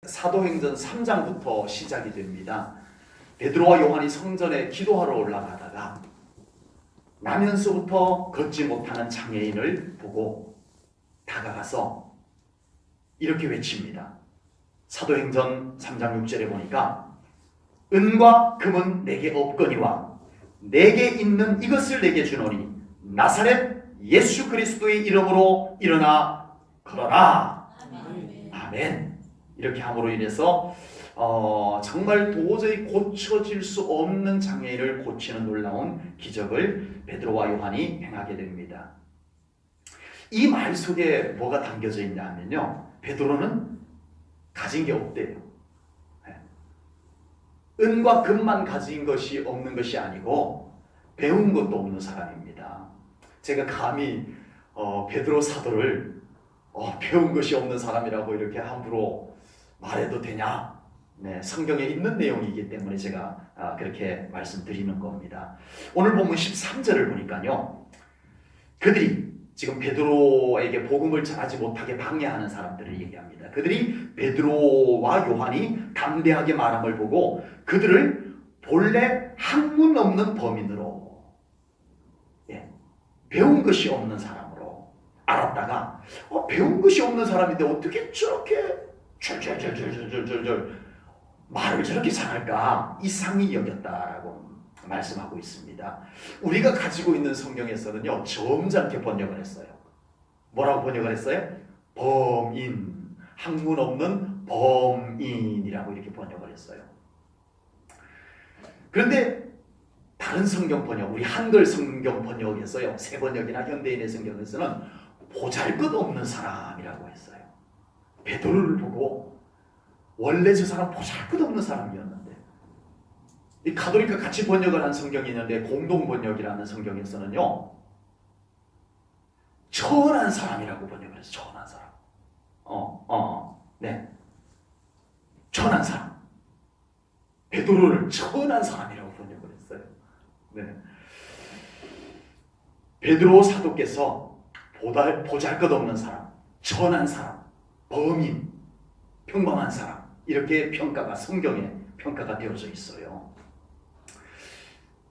사도행전 3장부터 시작이 됩니다. 베드로와 요한이 성전에 기도하러 올라가다가 나면서부터 걷지 못하는 장애인을 보고 다가가서 이렇게 외칩니다. 사도행전 3장 6절에 보니까 은과 금은 내게 없거니와 내게 있는 이것을 내게 주노니 나사렛 예수 그리스도의 이름으로 일어나 걸어라. 아멘. 이렇게 함으로 인해서 정말 도저히 고쳐질 수 없는 장애인을 고치는 놀라운 기적을 베드로와 요한이 행하게 됩니다. 이 말 속에 뭐가 담겨져 있냐 하면요, 베드로는 가진 게 없대요. 은과 금만 가진 것이 없는 것이 아니고 배운 것도 없는 사람입니다. 제가 감히 베드로 사도를 배운 것이 없는 사람이라고 이렇게 함부로 말해도 되냐? 네, 성경에 있는 내용이기 때문에 제가 그렇게 말씀드리는 겁니다. 오늘 본문 13절을 보니까요, 그들이 지금 베드로에게 복음을 전하지 못하게 방해하는 사람들을 얘기합니다. 그들이 베드로와 요한이 담대하게 말함을 보고 그들을 본래 학문 없는 범인으로, 배운 것이 없는 사람으로 알았다가 배운 것이 없는 사람인데 어떻게 저렇게 절절절절절절 말을 저렇게 잘할까 이상히 여겼다라고 말씀하고 있습니다. 우리가 가지고 있는 성경에서는요, 점잖게 번역을 했어요. 뭐라고 번역을 했어요? 범인, 학문 없는 범인이라고 이렇게 번역을 했어요. 그런데 다른 성경 번역, 우리 한글 성경 번역에서요, 새 번역이나 현대인의 성경에서는 보잘것없는 사람이라고 했어요. 베드로를 보고 원래 저 사람 보잘것없는 사람이었는데, 이 가톨릭과 같이 번역을 한 성경이 있는데 공동 번역이라는 성경에서는요, 천한 사람이라고 번역을 했어요. 천한 사람. 네, 천한 사람. 베드로를 천한 사람이라고 번역을 했어요. 네. 베드로 사도께서 보잘것없는 사람, 천한 사람, 범인, 평범한 사람, 이렇게 평가가 성경에 평가가 되어져 있어요.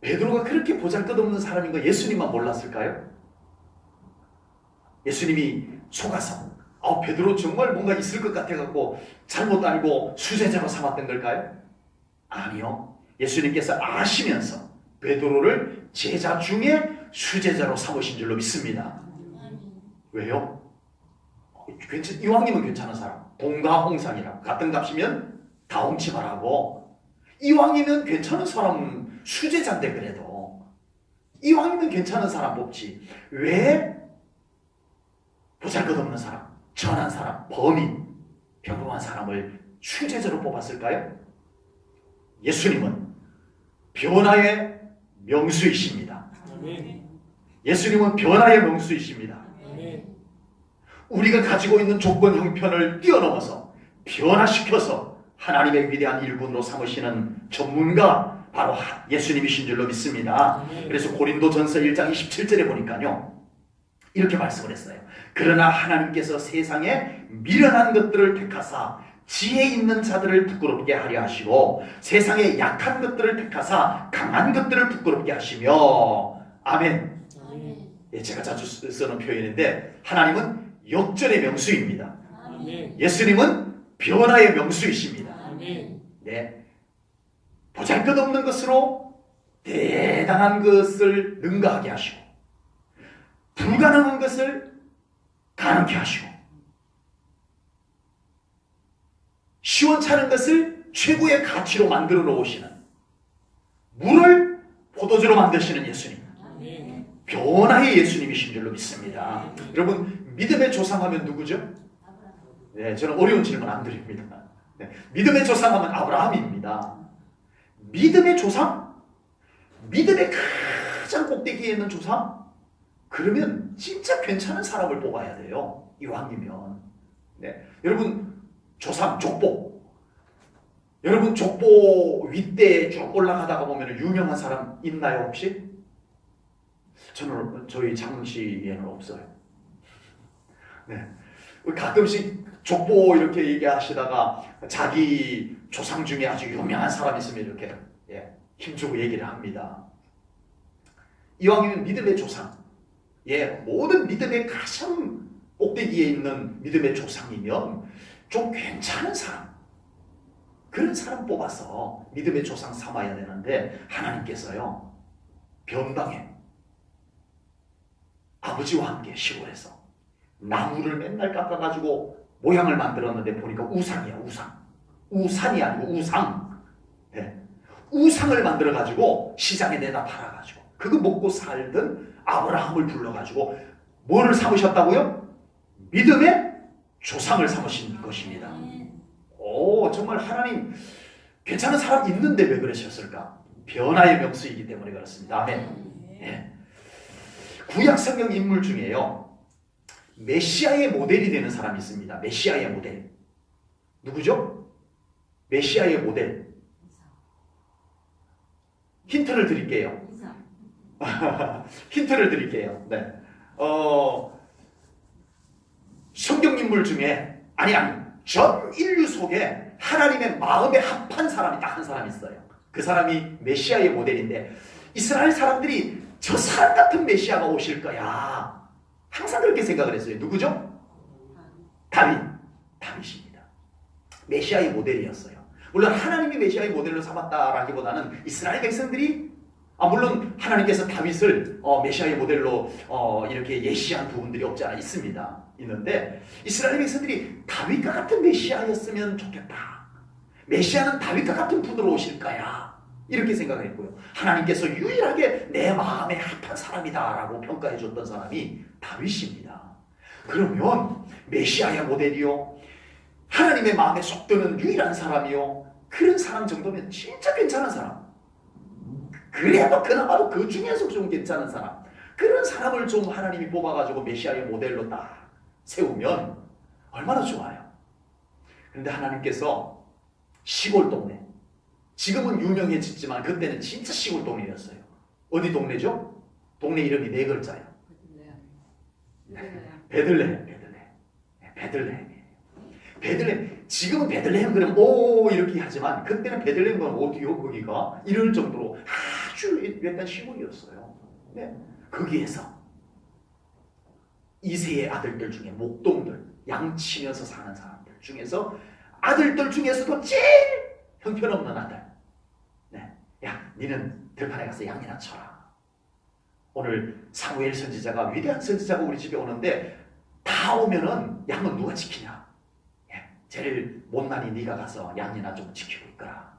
베드로가 그렇게 보잘것없는 사람인 거 예수님만 몰랐을까요? 예수님이 속아서 베드로 정말 뭔가 있을 것 같아갖고 잘못 알고 수제자로 삼았던 걸까요? 아니요. 예수님께서 아시면서 베드로를 제자 중에 수제자로 삼으신 줄로 믿습니다. 왜요? 이왕이면 괜찮은 사람, 동가홍상이라고, 같은 값이면 다 엉치 말하고, 이왕이면 괜찮은 사람 수제자인데 그래도 이왕이면 괜찮은 사람 뽑지 왜 보잘것없는 사람, 천한 사람, 범인, 평범한 사람을 수제자로 뽑았을까요? 예수님은 변화의 명수이십니다. 예수님은 변화의 명수이십니다. 우리가 가지고 있는 조건 형편을 뛰어넘어서 변화시켜서 하나님의 위대한 일꾼으로 삼으시는 전문가, 바로 예수님이신 줄로 믿습니다. 그래서 고린도전서 1장 27절에 보니까요, 이렇게 말씀을 했어요. 그러나 하나님께서 세상에 미련한 것들을 택하사 지혜 있는 자들을 부끄럽게 하려 하시고 세상에 약한 것들을 택하사 강한 것들을 부끄럽게 하시며, 아멘. 제가 자주 쓰는 표현인데, 하나님은 역전의 명수입니다. 예수님은 변화의 명수이십니다. 네, 보잘것없는 것으로 대단한 것을 능가하게 하시고 불가능한 것을 가능케 하시고 시원찮은 것을 최고의 가치로 만들어 놓으시는, 물을 포도주로 만드시는 예수님, 변화의 예수님이신 줄로 믿습니다. 여러분, 믿음의 조상하면 누구죠? 네, 저는 어려운 질문 안 드립니다. 네, 믿음의 조상하면 아브라함입니다. 믿음의 조상? 믿음의 가장 꼭대기에 있는 조상? 그러면 진짜 괜찮은 사람을 뽑아야 돼요. 이왕이면. 네, 여러분, 조상, 족보. 여러분, 족보 윗대에 쭉 올라가다가 보면 유명한 사람 있나요, 혹시? 저희 장시에는 없어요. 네. 가끔씩 족보 이렇게 얘기하시다가 자기 조상 중에 아주 유명한 사람 있으면 이렇게 힘주고 얘기를 합니다. 이왕이면 믿음의 조상, 모든 믿음의 가장 꼭대기에 있는 믿음의 조상이면 좀 괜찮은 사람, 그런 사람 뽑아서 믿음의 조상 삼아야 되는데 하나님께서요 변방에 아버지와 함께 시골에서 나무를 맨날 깎아가지고 모양을 만들었는데 보니까 우상이야. 우산이 아니고 우상. 우상을 만들어가지고 시장에 내다 팔아가지고 그거 먹고 살던 아브라함을 불러가지고 뭐를 삼으셨다고요? 믿음의 조상을 삼으신 것입니다. 오, 정말 하나님 괜찮은 사람 있는데 왜 그러셨을까? 변화의 명수이기 때문에 그렇습니다. 아멘. 구약 성경 인물 중에요 메시아의 모델이 되는 사람이 있습니다. 메시아의 모델. 누구죠? 메시아의 모델. 힌트를 드릴게요. 힌트를 드릴게요. 네. 성경 인물 중에 아니 전 인류 속에 하나님의 마음에 합한 사람이 딱 한 사람이 있어요. 그 사람이 메시아의 모델인데 이스라엘 사람들이 저 사람 같은 메시아가 오실 거야. 항상 그렇게 생각을 했어요. 누구죠? 다윗입니다. 메시아의 모델이었어요. 물론 하나님이 메시아의 모델로 삼았다라기보다는 이스라엘 백성들이 물론 하나님께서 다윗을 메시아의 모델로 이렇게 예시한 부분들이 없지 않아 있는데 이스라엘 백성들이 다윗과 같은 메시아였으면 좋겠다. 메시아는 다윗과 같은 분으로 오실 거야. 이렇게 생각했고요. 하나님께서 유일하게 내 마음에 합한 사람이다라고 평가해 줬던 사람이 다윗입니다. 그러면 메시아의 모델이요, 하나님의 마음에 쏙 드는 유일한 사람이요, 그런 사람 정도면 진짜 괜찮은 사람, 그래도 그나마도 그 중에서 좀 괜찮은 사람, 그런 사람을 좀 하나님이 뽑아가지고 메시아의 모델로 딱 세우면 얼마나 좋아요. 그런데 하나님께서 시골 동네, 지금은 유명해졌지만 그때는 진짜 시골 동네였어요. 어디 동네죠? 동네 이름이 4글자예요. 베들레헴. 지금은 베들레헴 그러면 오 이렇게 하지만 그때는 베들레헴 그러면 어디요 거기가? 이럴 정도로 아주 약간 시골이었어요. 거기에서 이새의 아들들 중에 목동들, 양치면서 사는 사람들 중에서 아들들 중에서도 제일 형편없는 아들. 야, 니는 들판에 가서 양이나 쳐라. 오늘 사무엘 선지자가, 위대한 선지자가 우리 집에 오는데 다 오면은 양은 누가 지키냐? 제일 못난이 네가 가서 양이나 좀 지키고 있거라.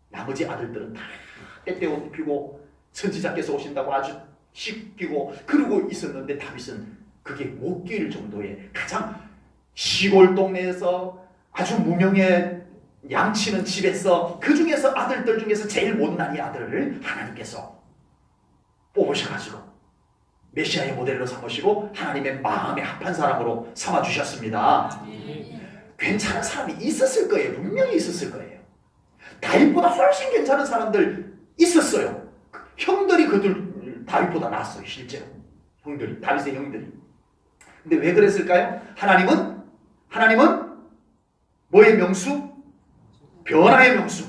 나머지 아들들은 다 때때 옷 입히고 선지자께서 오신다고 아주 씻기고 그러고 있었는데 다윗은 그게 못 끼일 정도의 가장 시골 동네에서 아주 무명의 양치는 집에서 그 중에서 아들들 중에서 제일 못난이 아들을 하나님께서 뽑으셔가지고 메시아의 모델로 삼으시고 하나님의 마음에 합한 사람으로 삼아주셨습니다. 괜찮은 사람이 있었을 거예요. 분명히 있었을 거예요. 다윗보다 훨씬 괜찮은 사람들 있었어요. 형들이 그들 다윗보다 낫어요. 실제로 형들이, 다윗의 형들이. 근데 왜 그랬을까요? 하나님은 뭐의 명수? 변화의 명수.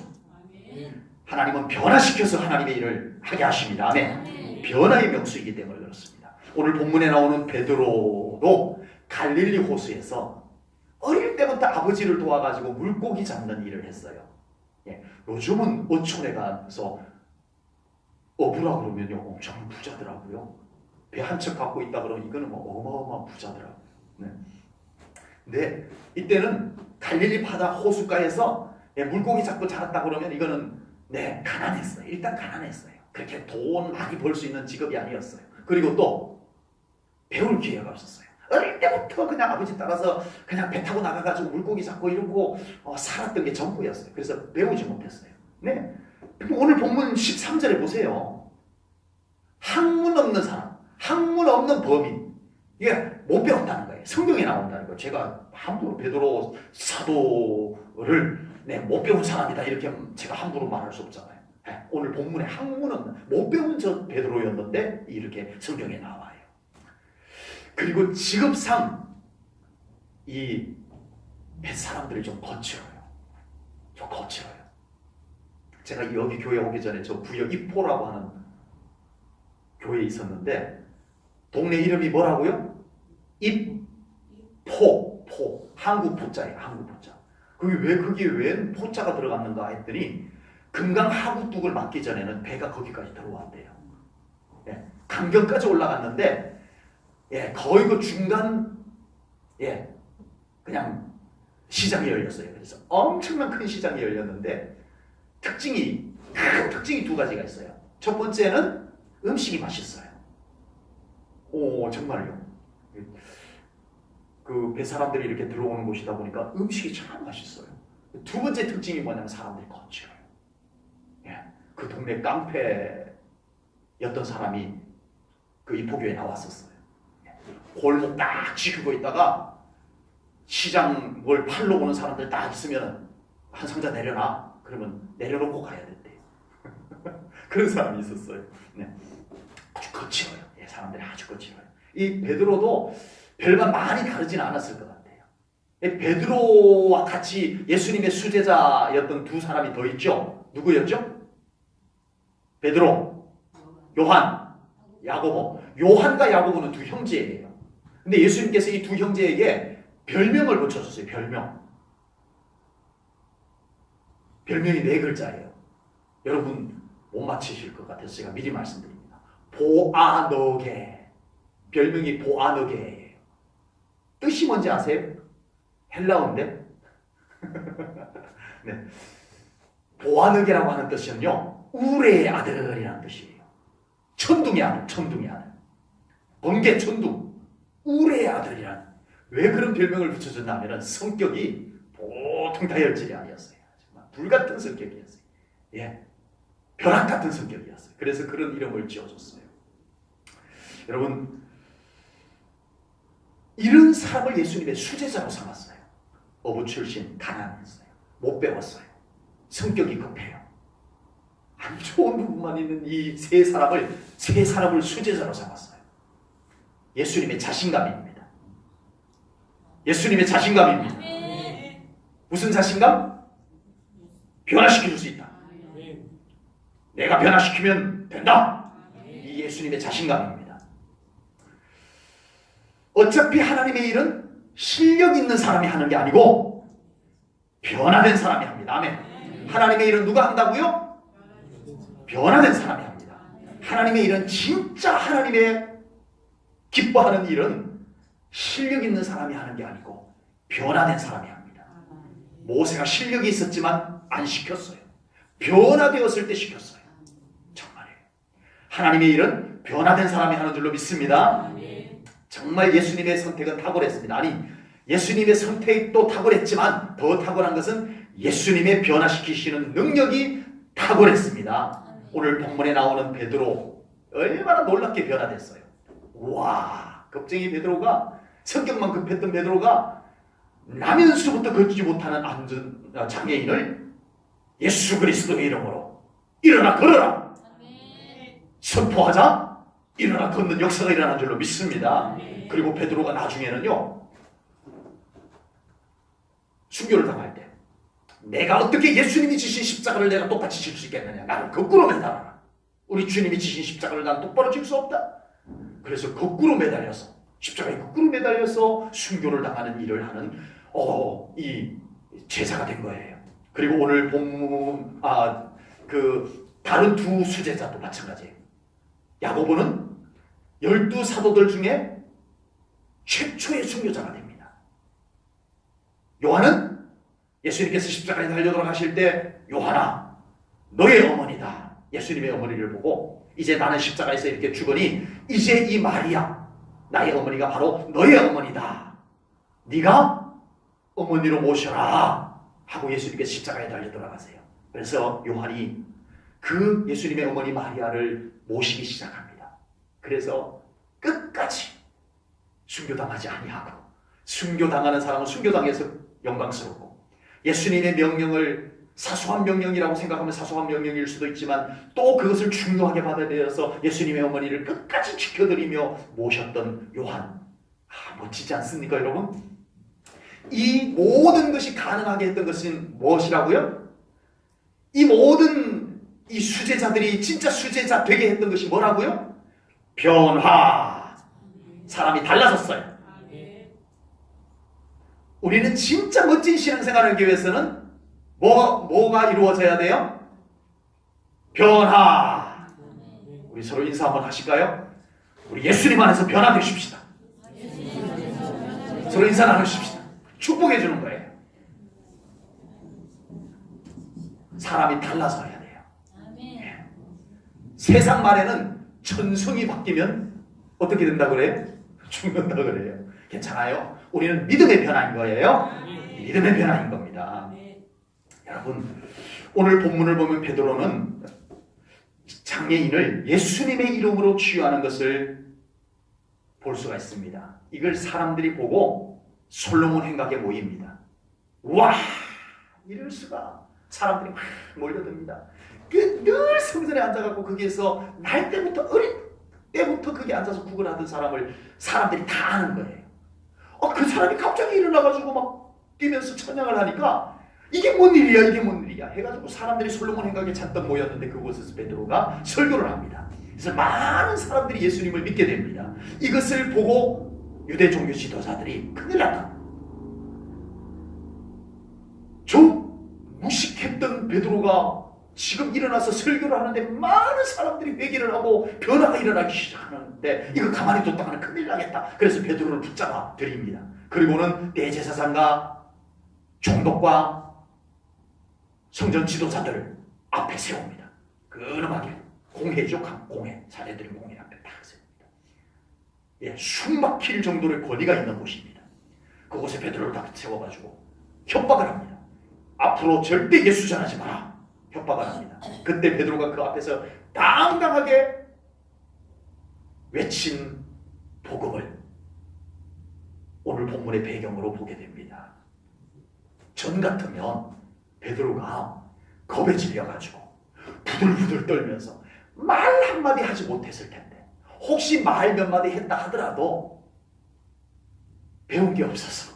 하나님은 변화시켜서 하나님의 일을 하게 하십니다. 아멘. 변화의 명수이기 때문에 그렇습니다. 오늘 본문에 나오는 베드로도 갈릴리 호수에서 어릴 때부터 아버지를 도와가지고 물고기 잡는 일을 했어요. 요즘은 어촌에 가서 어부라 그러면요 엄청 부자더라고요. 배 한 척 갖고 있다 그러면 이거는 뭐 어마어마한 부자더라고요. 근데 이때는 갈릴리 바다 호숫가에서 물고기 잡고 자랐다 그러면 이거는 가난했어요. 일단 가난했어요. 그렇게 돈 많이 벌 수 있는 직업이 아니었어요. 그리고 또 배울 기회가 없었어요. 어릴 때부터 그냥 아버지 따라서 그냥 배 타고 나가가지고 물고기 잡고 이러고 살았던 게 전부였어요. 그래서 배우지 못했어요. 오늘 본문 13절에 보세요. 학문 없는 사람, 학문 없는 범인, 이게 못 배웠다는 거예요. 성경에 나온다는 거예요. 제가 함부로 베드로 사도를 못 배운 사람이다 이렇게 제가 함부로 말할 수 없잖아요. 오늘 본문에 학문 없는, 못 배운 저 베드로였는데 이렇게 성경에 나와요. 그리고 직업상 이 사람들이 좀 거칠어요. 좀 거칠어요. 제가 여기 교회 오기 전에 저 부여 이포라고 하는 교회에 있었는데 동네 이름이 뭐라고요? 입포, 한국 포자예요. 한국 포자. 거기에 왜 포자가 들어갔는가 했더니 금강 하구뚝을 맞기 전에는 배가 거기까지 들어왔대요. 예, 강경까지 올라갔는데 거의 그 중간 그냥 시장이 열렸어요. 그래서 엄청난 큰 시장이 열렸는데 큰 특징이 두 가지가 있어요. 첫 번째는 음식이 맛있어요. 오, 정말요. 그 배 사람들이 이렇게 들어오는 곳이다 보니까 음식이 참 맛있어요. 두 번째 특징이 뭐냐면 사람들이 거칠어요. 그 동네 깡패였던 사람이 그 이포교에 나왔었어요. 골목 딱 지키고 있다가 시장 뭘 팔러 오는 사람들 딱 있으면 한 상자 내려놔. 그러면 내려놓고 가야 된대요. 그런 사람이 있었어요. 아주 거칠어요. 사람들이 아주 거칠어요. 이 베드로도 별반 많이 다르진 않았을 것 같아요. 베드로와 같이 예수님의 수제자였던 두 사람이 더 있죠. 누구였죠? 베드로, 요한, 야고보. 요한과 야고보는 두 형제예요. 근데 예수님께서 이 두 형제에게 별명을 붙여줬어요. 별명이 4글자예요. 여러분 못 맞히실 것 같아서 제가 미리 말씀드립니다. 보아너게. 별명이 보아너게예요. 뜻이 뭔지 아세요? 헬라어인데? 네. 보아너게라고 하는 뜻은요, 우레의 아들이라는 뜻이에요. 천둥의 아들. 번개 천둥. 우레의 아들이라는. 왜 그런 별명을 붙여줬냐면 성격이 보통 다혈질이 아니었어요. 정말 불같은 성격이었어요. 벼락 같은 성격이었어요. 그래서 그런 이름을 지어줬어요. 여러분, 이런 사람을 예수님의 수제자로 삼았어요. 어부 출신, 가난했어요. 못 배웠어요. 성격이 급해요. 안 좋은 부분만 있는 이 세 사람을 수제자로 삼았어요. 예수님의 자신감입니다. 무슨 자신감? 변화시킬 수 있다. 내가 변화시키면 된다. 이 예수님의 자신감입니다. 어차피 하나님의 일은 실력 있는 사람이 하는 게 아니고 변화된 사람이 합니다. 아멘. 하나님의 일은 누가 한다고요? 변화된 사람이 합니다. 하나님의 일은 진짜 하나님의 기뻐하는 일은 실력 있는 사람이 하는 게 아니고 변화된 사람이 합니다. 모세가 실력이 있었지만 안 시켰어요. 변화되었을 때 시켰어요. 정말이에요. 하나님의 일은 변화된 사람이 하는 줄로 믿습니다. 정말 예수님의 선택은 탁월했습니다. 아니, 예수님의 선택도 탁월했지만 더 탁월한 것은 예수님의 변화시키시는 능력이 탁월했습니다. 오늘 본문에 나오는 베드로 얼마나 놀랍게 변화됐어요. 와, 겁쟁이 베드로가, 성격만 급했던 베드로가 나면서부터 걷지 못하는 장애인을 예수 그리스도의 이름으로 일어나 걸어라 선포하자 일어나 걷는 역사가 일어난 줄로 믿습니다. 그리고 베드로가 나중에는요, 순교를 당할 때 내가 어떻게 예수님이 지신 십자가를 내가 똑같이 질 수 있겠느냐. 나는 거꾸로 매달아라. 우리 주님이 지신 십자가를 난 똑바로 질 수 없다. 그래서 거꾸로 매달려서, 십자가에 거꾸로 매달려서 순교를 당하는 일을 하는 이 제자가 된 거예요. 그리고 오늘 본문 다른 두 수제자도 마찬가지예요. 야고보는 12사도들 중에 최초의 순교자가 됩니다. 요한은 예수님께서 십자가에 달려 돌아가실 때 요한아 너의 어머니다. 예수님의 어머니를 보고 이제 나는 십자가에서 이렇게 죽으니 이제 이 마리아 나의 어머니가 바로 너의 어머니다. 네가 어머니로 모셔라 하고 예수님께서 십자가에 달려 돌아가세요. 그래서 요한이 그 예수님의 어머니 마리아를 모시기 시작합니다. 그래서 끝까지 순교당하지 아니하고, 순교당하는 사람은 순교당해서 영광스럽고, 예수님의 명령을 사소한 명령이라고 생각하면 사소한 명령일 수도 있지만 또 그것을 중요하게 받아들여서 예수님의 어머니를 끝까지 지켜드리며 모셨던 요한. 멋지지 않습니까 여러분? 이 모든 것이 가능하게 했던 것은 무엇이라고요? 이 모든 이 수제자들이 진짜 수제자 되게 했던 것이 뭐라고요? 변화. 사람이 달라졌어요. 우리는 진짜 멋진 신앙생활을 하기 위해서는 뭐가 이루어져야 돼요? 변화. 우리 서로 인사 한번 하실까요? 우리 예수님 안에서 변화되십시다. 서로 인사 나누십시다. 축복해 주는 거예요. 사람이 달라져야 돼요. 예. 세상 말에는 천성이 바뀌면 어떻게 된다 그래요? 죽는다 그래요. 괜찮아요. 우리는 믿음의 변화인 거예요. 믿음의 변화인 겁니다. 여러분, 오늘 본문을 보면 베드로는 장애인을 예수님의 이름으로 치유하는 것을 볼 수가 있습니다. 이걸 사람들이 보고 솔로몬 행각에 모입니다. 와, 이럴 수가. 사람들이 막 몰려듭니다. 늘 성전에 앉아갖고 거기에서 날 때부터 어린 때부터 거기 앉아서 구걸하던 사람을 사람들이 다 아는 거예요. 그 사람이 갑자기 일어나가지고 막 뛰면서 찬양을 하니까 이게 뭔 일이야, 이게 뭔 일이야 해가지고 사람들이 솔로몬 행각에 잔뜩 모였는데 그곳에서 베드로가 설교를 합니다. 그래서 많은 사람들이 예수님을 믿게 됩니다. 이것을 보고 유대 종교 지도자들이 큰일 났다. 저 무식했던 베드로가 지금 일어나서 설교를 하는데 많은 사람들이 회개를 하고 변화가 일어나기 시작하는데 이거 가만히 뒀다가는 큰일 나겠다. 그래서 베드로를 붙잡아 드립니다. 그리고는 대제사장과 총독과 성전 지도자들을 앞에 세웁니다. 근엄하게 공회죠. 공회. 자네들이 공회 앞에 딱 세웁니다. 예, 숨 막힐 정도의 권위가 있는 곳입니다. 그곳에 베드로를 딱 세워가지고 협박을 합니다. 앞으로 절대 예수 전하지 마라. 협박을 합니다. 그때 베드로가 그 앞에서 당당하게 외친 복음을 오늘 본문의 배경으로 보게 됩니다. 전 같으면 베드로가 겁에 질려가지고 부들부들 떨면서 말 한마디 하지 못했을 텐데 혹시 말 몇 마디 했다 하더라도 배운 게 없어서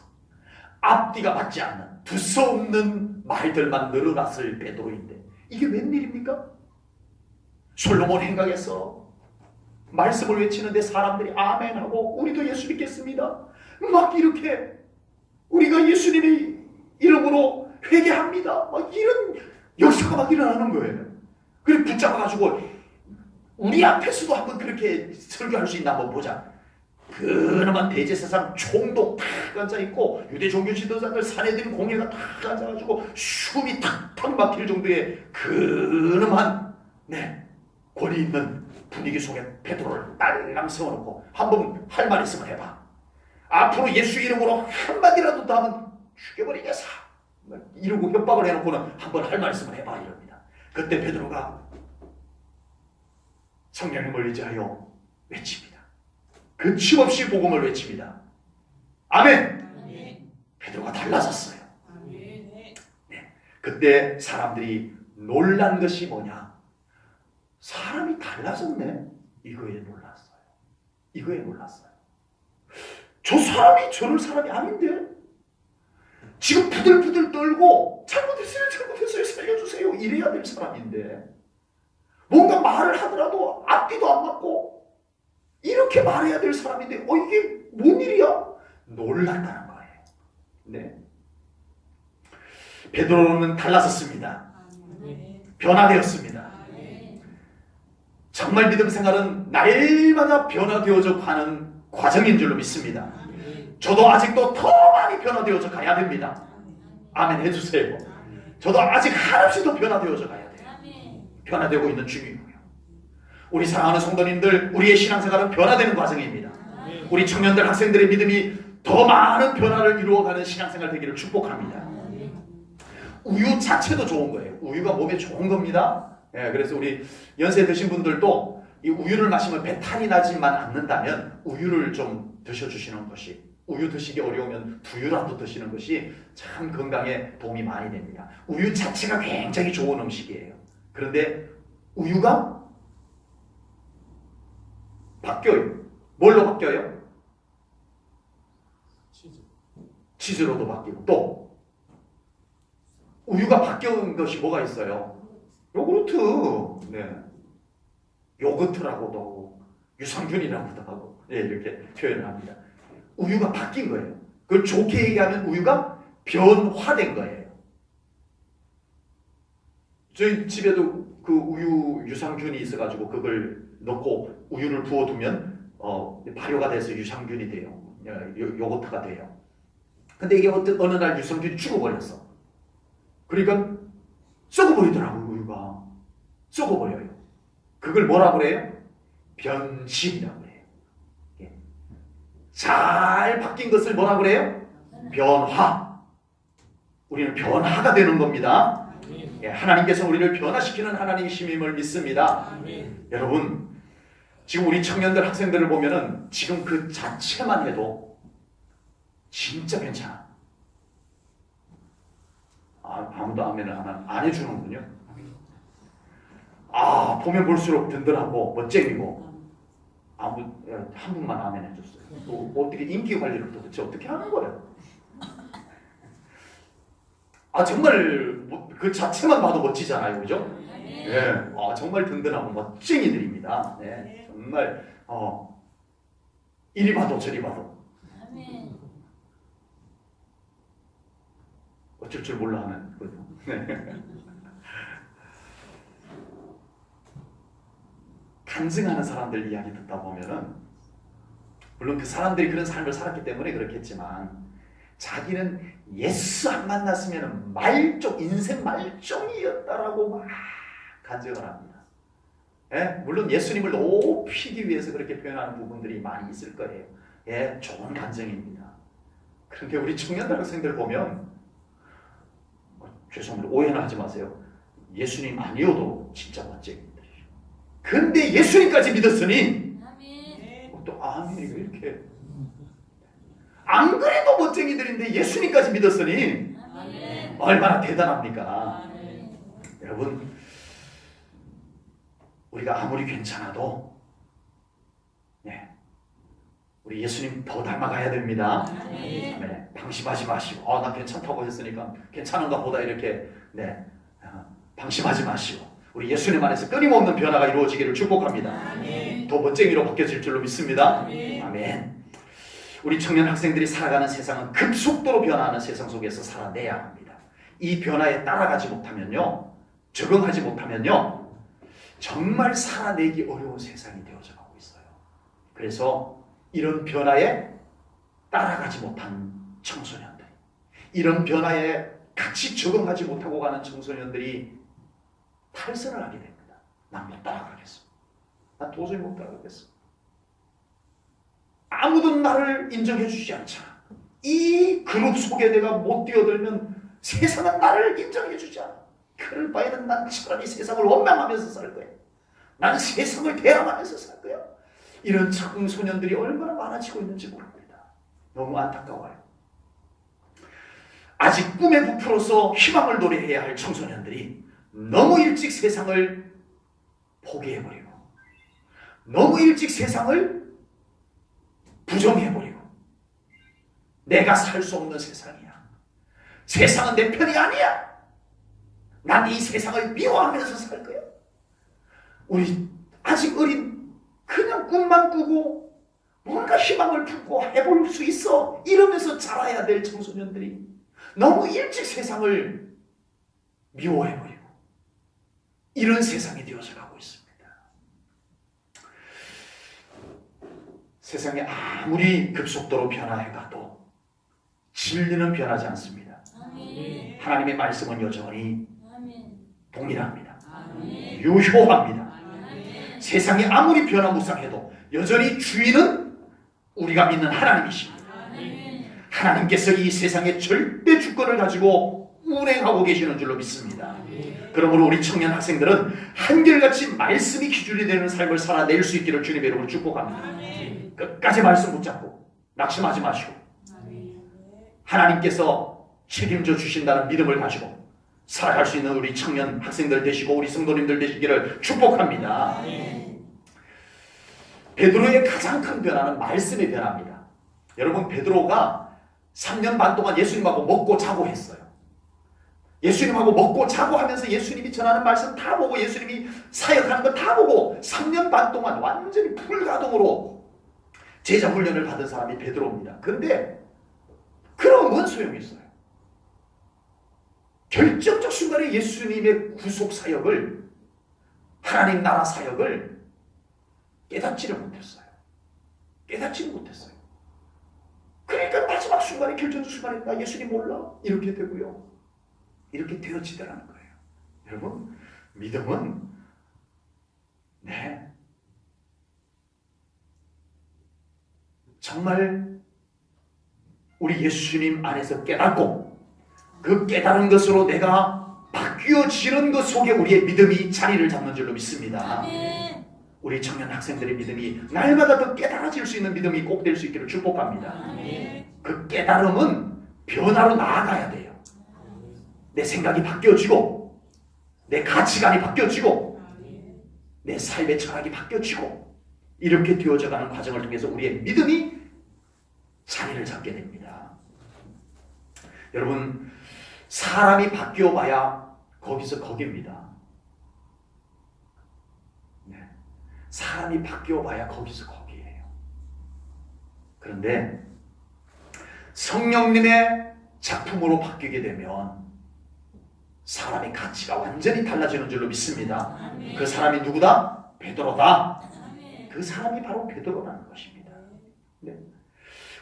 앞뒤가 맞지 않는 두서없는 말들만 늘어났을 베드로인데 이게 웬일입니까? 솔로몬 행각에서 말씀을 외치는데 사람들이 아멘하고 우리도 예수 믿겠습니다. 막 이렇게 우리가 예수님의 이름으로 회개합니다. 막 이런 역사가 막 일어나는 거예요. 그래 붙잡아가지고 우리 앞에서도 한번 그렇게 설교할 수 있나 한번 보자. 근엄한 대제사장 총독 탁 앉아있고 유대 종교 지도자들 사내들인 공회가 탁 앉아가지고 숨이 탁탁 막힐 정도의 근엄한 권위 있는 분위기 속에 베드로를 딸랑 세워놓고 한번 할 말 있으면 해봐. 앞으로 예수 이름으로 한마디라도 더 하면 죽여버리겠어. 이러고 협박을 해놓고는 한번 할 말 있으면 해봐 이럽니다. 그때 베드로가 성령님을 의지하여 외칩니다. 거침없이 복음을 외칩니다. 아멘. 베드로가 달라졌어요. 네. 그때 사람들이 놀란 것이 뭐냐? 사람이 달라졌네. 이거에 놀랐어요. 저 사람이 저럴 사람이 아닌데 지금 부들부들 떨고 잘못했어요 살려주세요 이래야 될 사람인데 뭔가 말을 하더라도 앞뒤도 안 맞고 이렇게 말해야 될 사람인데 이게 뭔 일이야? 놀랐다는 거예요. 네. 베드로는 달라졌습니다. 변화되었습니다. 정말 믿음 생활은 날마다 변화되어져 가는 과정인 줄로 믿습니다. 저도 아직도 더 많이 변화되어져 가야 됩니다. 아멘 해주세요. 저도 아직 한없이 더 변화되어져 가야 돼요. 변화되고 있는 중이고요. 우리 사랑하는 성도님들, 우리의 신앙생활은 변화되는 과정입니다. 우리 청년들, 학생들의 믿음이 더 많은 변화를 이루어가는 신앙생활 되기를 축복합니다. 우유 자체도 좋은 거예요. 우유가 몸에 좋은 겁니다. 그래서 우리 연세 드신 분들도 이 우유를 마시면 배탈이 나지만 않는다면 우유를 좀 드셔주시는 것이, 우유 드시기 어려우면 두유라도 드시는 것이 참 건강에 도움이 많이 됩니다. 우유 자체가 굉장히 좋은 음식이에요. 그런데 우유가 바뀌어요. 뭘로 바뀌어요? 치즈로도 바뀌고, 또 우유가 바뀐 것이 뭐가 있어요? 요구르트. 네. 요거트라고도 하고 유산균이라고도 하고, 네, 이렇게 표현을 합니다. 우유가 바뀐 거예요. 그걸 좋게 얘기하면 우유가 변화된 거예요. 저희 집에도 그 우유 유산균이 있어가지고 그걸 넣고 우유를 부어두면 발효가 돼서 유산균이 돼요. 요거트가 돼요. 근데 이게 어느 날 유산균이 죽어버렸어. 그러니까 썩어버리더라고요. 우유가 썩어버려요. 그걸 뭐라고 그래요? 변심이라고 그래요. 잘 바뀐 것을 뭐라고 그래요? 변화. 우리는 변화가 되는 겁니다. 하나님께서 우리를 변화시키는 하나님이심을 믿습니다. 여러분, 지금 우리 청년들 학생들을 보면은 지금 그 자체만 해도 진짜 괜찮아. 아무도 아멘을 안 해주는군요. 보면 볼수록 든든하고 멋쟁이고, 한 분만 아멘 해줬어요. 또 어떻게 인기 관리를 도대체 어떻게 하는 거예요? 정말 그 자체만 봐도 멋지잖아요, 그죠? 네. 정말 든든하고 멋쟁이들입니다. 네. 정말 이리 봐도 저리 봐도 어쩔 줄 몰라 하는 거죠. 간증하는 사람들 이야기 듣다 보면은, 물론 그 사람들이 그런 삶을 살았기 때문에 그렇겠지만, 자기는 예수 안 만났으면 인생 말종이었다라고 막 간증을 합니다. 물론 예수님을 높이기 위해서 그렇게 표현하는 부분들이 많이 있을 거예요. 좋은 간증입니다. 그런데 우리 청년들 학생들 보면, 죄송합니다. 오해는 하지 마세요. 예수님 아니어도 진짜 멋쟁이들이에요. 근데 예수님까지 믿었으니, 또 아멘이 왜 이렇게, 안 그래도 멋쟁이들인데 예수님까지 믿었으니 얼마나 대단합니까? 여러분, 우리가 아무리 괜찮아도 우리 예수님 더 닮아가야 됩니다. 방심하지 마시고, 나 괜찮다고 했으니까 괜찮은가 보다 이렇게 방심하지 마시고, 우리 예수님 안에서 끊임없는 변화가 이루어지기를 축복합니다. 더 멋쟁이로 바뀌어질 줄로 믿습니다. 아멘. 우리 청년 학생들이 살아가는 세상은 급속도로 변화하는 세상 속에서 살아내야 합니다. 이 변화에 따라가지 못하면요, 적응하지 못하면요, 정말 살아내기 어려운 세상이 되어져 가고 있어요. 그래서 이런 변화에 따라가지 못한 청소년들, 이런 변화에 같이 적응하지 못하고 가는 청소년들이 탈선을 하게 됩니다. 난 못 따라가겠어. 난 도저히 못 따라가겠어. 아무도 나를 인정해 주지 않잖아. 이 그룹 속에 내가 못 뛰어들면 세상은 나를 인정해 주지 않아. 그럴 바에는 난 차라리 세상을 원망하면서 살 거야. 난 세상을 대항하면서 살 거야. 이런 청소년들이 얼마나 많아지고 있는지 모릅니다. 너무 안타까워요. 아직 꿈에 부풀어서 희망을 노래해야 할 청소년들이 너무 일찍 세상을 포기해버리고, 너무 일찍 세상을 부정해버리고, 내가 살 수 없는 세상이야. 세상은 내 편이 아니야. 난 이 세상을 미워하면서 살 거야. 우리 아직 어린, 그냥 꿈만 꾸고 뭔가 희망을 품고 해볼 수 있어 이러면서 자라야 될 청소년들이 너무 일찍 세상을 미워해버리고 이런 세상이 되어서 가고 있습니다. 세상이 아무리 급속도로 변화해가도 진리는 변하지 않습니다. 아멘. 하나님의 말씀은 여전히 동일합니다. 아멘. 유효합니다. 아멘. 세상이 아무리 변화무쌍해도 여전히 주인은 우리가 믿는 하나님이십니다. 아멘. 하나님께서 이 세상의 절대 주권을 가지고 운행하고 계시는 줄로 믿습니다. 아멘. 그러므로 우리 청년 학생들은 한결같이 말씀이 기준이 되는 삶을 살아낼 수 있기를 주님의 이름으로 축복합니다. 아멘. 끝까지 말씀 붙잡고 낙심하지 마시고 하나님께서 책임져 주신다는 믿음을 가지고 살아갈 수 있는 우리 청년 학생들 되시고 우리 성도님들 되시기를 축복합니다. 아멘. 베드로의 가장 큰 변화는 말씀의 변화입니다. 여러분, 베드로가 3년 반 동안 예수님하고 먹고 자고 했어요. 예수님하고 먹고 자고 하면서 예수님이 전하는 말씀 다 보고 예수님이 사역하는 거 다 보고 3년 반 동안 완전히 불가동으로 제자 훈련을 받은 사람이 베드로입니다. 그런데 그럼 뭔 소용이 있어요? 결정적 순간에 예수님의 구속 사역을, 하나님 나라 사역을 깨닫지를 못했어요. 깨닫지를 못했어요. 그러니까 마지막 순간에, 결정적 순간에 나 예수님 몰라? 이렇게 되고요. 이렇게 되어지더라는 거예요. 여러분, 믿음은 정말 우리 예수님 안에서 깨닫고 그 깨달은 것으로 내가 바뀌어지는 것 속에 우리의 믿음이 자리를 잡는 줄로 믿습니다. 아멘. 우리 청년 학생들의 믿음이 날마다 더 깨달아질 수 있는 믿음이 꼭 될 수 있기를 축복합니다. 아멘. 그 깨달음은 변화로 나아가야 돼요. 내 생각이 바뀌어지고 내 가치관이 바뀌어지고 내 삶의 철학이 바뀌어지고 이렇게 되어져가는 과정을 통해서 우리의 믿음이 자리를 잡게 됩니다. 여러분, 사람이 바뀌어봐야 거기서 거기입니다. 사람이 바뀌어봐야 거기서 거기예요. 그런데 성령님의 작품으로 바뀌게 되면 사람의 가치가 완전히 달라지는 줄로 믿습니다. 아멘. 그 사람이 누구다? 베드로다. 아멘. 그 사람이 바로 베드로라는 것입니다. 네.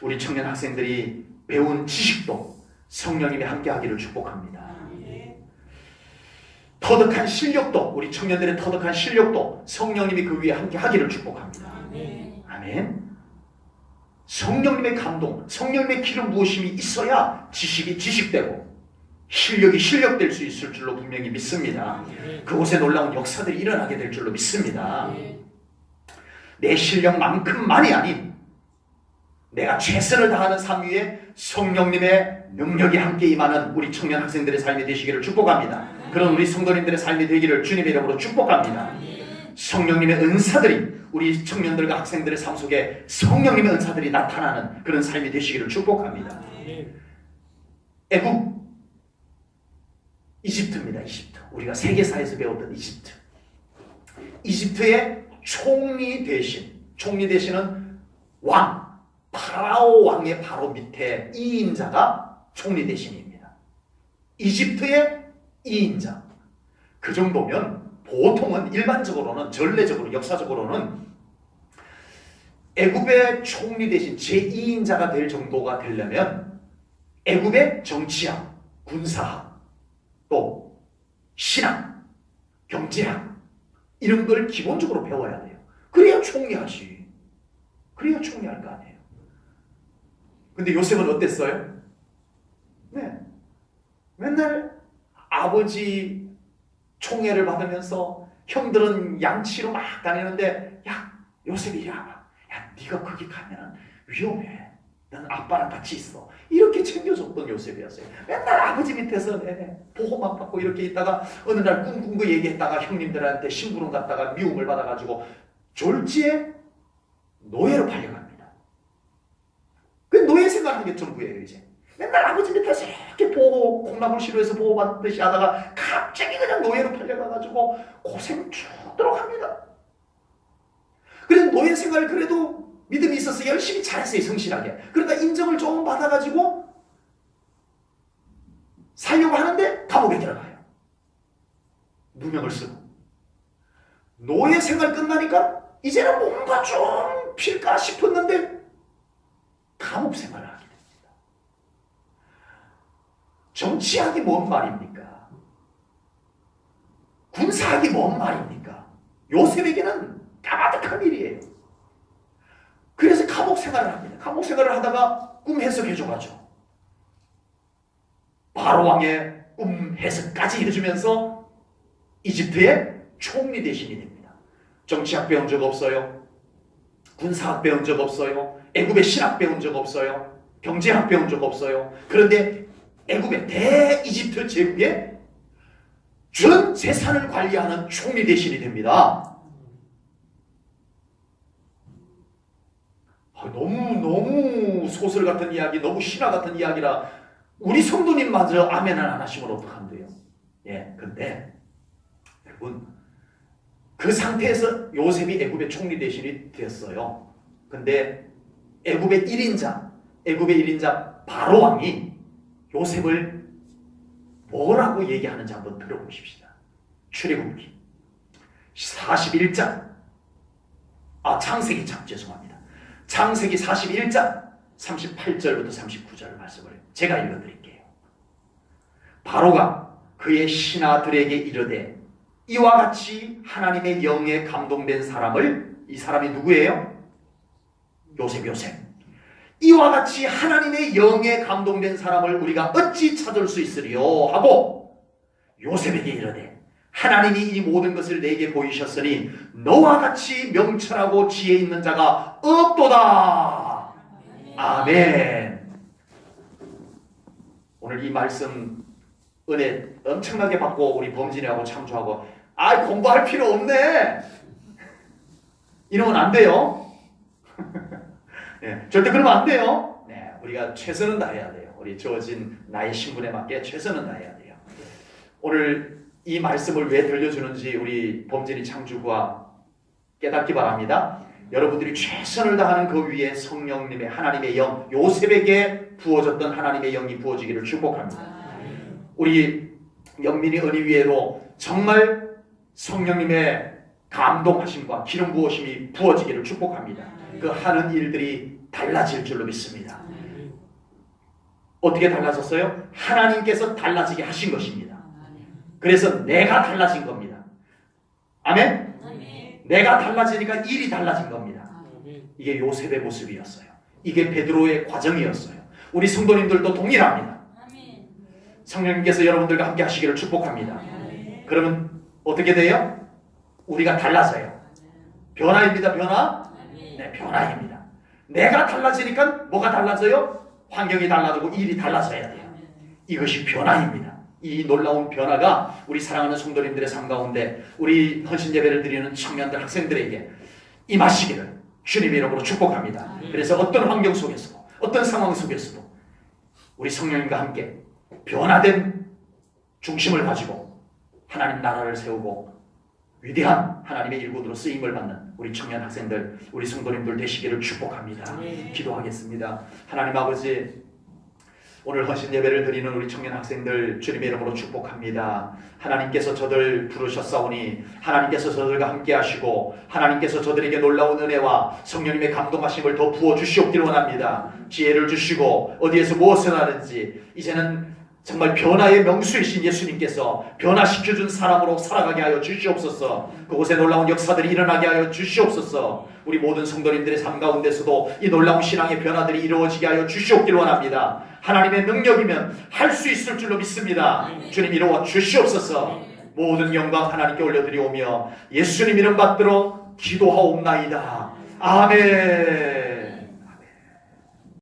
우리 청년 학생들이 배운 지식도 성령님이 함께하기를 축복합니다. 터득한 실력도, 우리 청년들의 터득한 실력도 성령님이 그 위에 함께하기를 축복합니다. 아멘. 성령님의 감동, 성령님의 기름 부으심이 있어야 지식이 지식되고 실력이 실력될 수 있을 줄로 분명히 믿습니다. 그곳에 놀라운 역사들이 일어나게 될 줄로 믿습니다. 내 실력만큼만이 아닌 내가 최선을 다하는 삶 위에 성령님의 능력이 함께 임하는 우리 청년 학생들의 삶이 되시기를 축복합니다. 그런 우리 성도님들의 삶이 되기를 주님의 이름으로 축복합니다. 성령님의 은사들이 우리 청년들과 학생들의 삶 속에 성령님의 은사들이 나타나는 그런 삶이 되시기를 축복합니다. 애국, 이집트입니다. 이집트. 우리가 세계사에서 배웠던 이집트. 이집트의 총리 대신은 왕, 파라오 왕의 바로 밑에 2인자가 총리 대신입니다. 이집트의 2인자. 그 정도면 보통은 일반적으로는, 전례적으로, 역사적으로는 애굽의 총리 대신 제2인자가 될 정도가 되려면 애굽의 정치학, 군사학, 또 신학, 경제학 이런 걸 기본적으로 배워야 돼요. 그래야 총리하지. 그래야 총리할 거 아니에요. 근데 요셉은 어땠어요? 네. 맨날 아버지 총애를 받으면서 형들은 양치로 막 다니는데 야 요셉이 야 네가 거기 가면 위험해. 난 아빠랑 같이 있어. 이렇게 챙겨줬던 요셉이었어요. 맨날 아버지 밑에서 보호만 받고 이렇게 있다가 어느 날 꿈꾼 거 얘기했다가 형님들한테 심부름 갔다가 미움을 받아가지고 졸지에 노예로 팔려갑니다. 그 노예 생활하는 게 전부예요. 이제 맨날 아버지 밑에서 이렇게 보호, 콩나물시루에서 보호받듯이 하다가 갑자기 그냥 노예로 팔려가가지고 고생 쭉 들어갑니다. 그래서 노예 생활을 그래도 믿음이 있어서 열심히 잘했어요. 성실하게. 그러다 인정을 조금 받아가지고 살려고 하는데 감옥에 들어가요. 누명을 쓰고. 노예 생활 끝나니까 이제는 뭔가 좀 필까 싶었는데 감옥 생활을 하게 됩니다. 정치학이 뭔 말입니까? 군사학이 뭔 말입니까? 요셉에게는 까마득한 일이에요. 그래서 감옥 생활을 합니다. 감옥 생활을 하다가 꿈 해석해줘가지고 바로 왕의 꿈 해석까지 해주면서 이집트의 총리 대신이 됩니다. 정치학 배운 적 없어요. 군사학 배운 적 없어요. 애굽의 신학 배운 적 없어요. 경제학 배운 적 없어요. 그런데 애굽의 대이집트 제국의 전 재산을 관리하는 총리 대신이 됩니다. 너무 소설 같은 이야기, 너무 신화 같은 이야기라 우리 성도님마저 아멘을 안 하시면 어떡한데요? 예, 근데 여러분 그 상태에서 요셉이 애굽의 총리 대신이 되었어요. 근데 애굽의 1인자 바로 왕이 요셉을 뭐라고 얘기하는지 한번 들어보십시다. 출애굽기 41장 창세기 죄송합니다. 창세기 41장 38절부터 39절 말씀을 제가 읽어드릴게요. 바로가 그의 신하들에게 이르되 이와 같이 하나님의 영에 감동된 사람을, 이 사람이 누구예요? 요셉. 이와 같이 하나님의 영에 감동된 사람을 우리가 어찌 찾을 수 있으리요 하고 요셉에게 이르되 하나님이 이 모든 것을 내게 보이셨으니 너와 같이 명철하고 지혜 있는 자가 없도다. 아멘. 오늘 이 말씀 은혜 엄청나게 받고 우리 범진이하고 참조하고 공부할 필요 없네 이러면 안 돼요. 네, 절대 그러면 안 돼요. 네, 우리가 최선은 다해야 돼요. 우리 주어진 나의 신분에 맞게 최선은 다해야 돼요. 오늘 이 말씀을 왜 들려주는지 우리 범진이 창주부와 깨닫기 바랍니다. 여러분들이 최선을 다하는 그 위에 성령님의 하나님의 영, 요셉에게 부어졌던 하나님의 영이 부어지기를 축복합니다. 우리 영민이 은희 위에도 정말 성령님의 감동하심과 기름 부으심이 부어지기를 축복합니다. 그 하는 일들이 달라질 줄로 믿습니다. 어떻게 달라졌어요? 하나님께서 달라지게 하신 것입니다. 그래서 내가 달라진 겁니다. 아멘? 내가 달라지니까 일이 달라진 겁니다. 이게 요셉의 모습이었어요. 이게 베드로의 과정이었어요. 우리 성도님들도 동일합니다. 성령님께서 여러분들과 함께 하시기를 축복합니다. 그러면 어떻게 돼요? 우리가 달라져요. 변화입니다. 변화? 네, 변화입니다. 내가 달라지니까 뭐가 달라져요? 환경이 달라지고 일이 달라져야 돼요. 이것이 변화입니다. 이 놀라운 변화가 우리 사랑하는 성도님들의 삶 가운데 우리 헌신 예배를 드리는 청년들, 학생들에게 임하시기를 주님의 이름으로 축복합니다. 그래서 어떤 환경 속에서도 어떤 상황 속에서도 우리 성령님과 함께 변화된 중심을 가지고 하나님 나라를 세우고 위대한 하나님의 일꾼으로 쓰임을 받는 우리 청년 학생들, 우리 성도님들 되시기를 축복합니다. 기도하겠습니다. 하나님 아버지, 오늘 헌신 예배를 드리는 우리 청년 학생들 주님의 이름으로 축복합니다. 하나님께서 저들 부르셨사오니 하나님께서 저들과 함께 하시고 하나님께서 저들에게 놀라운 은혜와 성령님의 감동하심을 더 부어주시옵기를 원합니다. 지혜를 주시고 어디에서 무엇을 하는지 이제는 정말 변화의 명수이신 예수님께서 변화시켜준 사람으로 살아가게 하여 주시옵소서. 그곳에 놀라운 역사들이 일어나게 하여 주시옵소서. 우리 모든 성도님들의 삶 가운데서도 이 놀라운 신앙의 변화들이 이루어지게 하여 주시옵기를 원합니다. 하나님의 능력이면 할 수 있을 줄로 믿습니다. 주님 이루어 주시옵소서. 모든 영광 하나님께 올려드리오며 예수님 이름 받들어 기도하옵나이다. 아멘.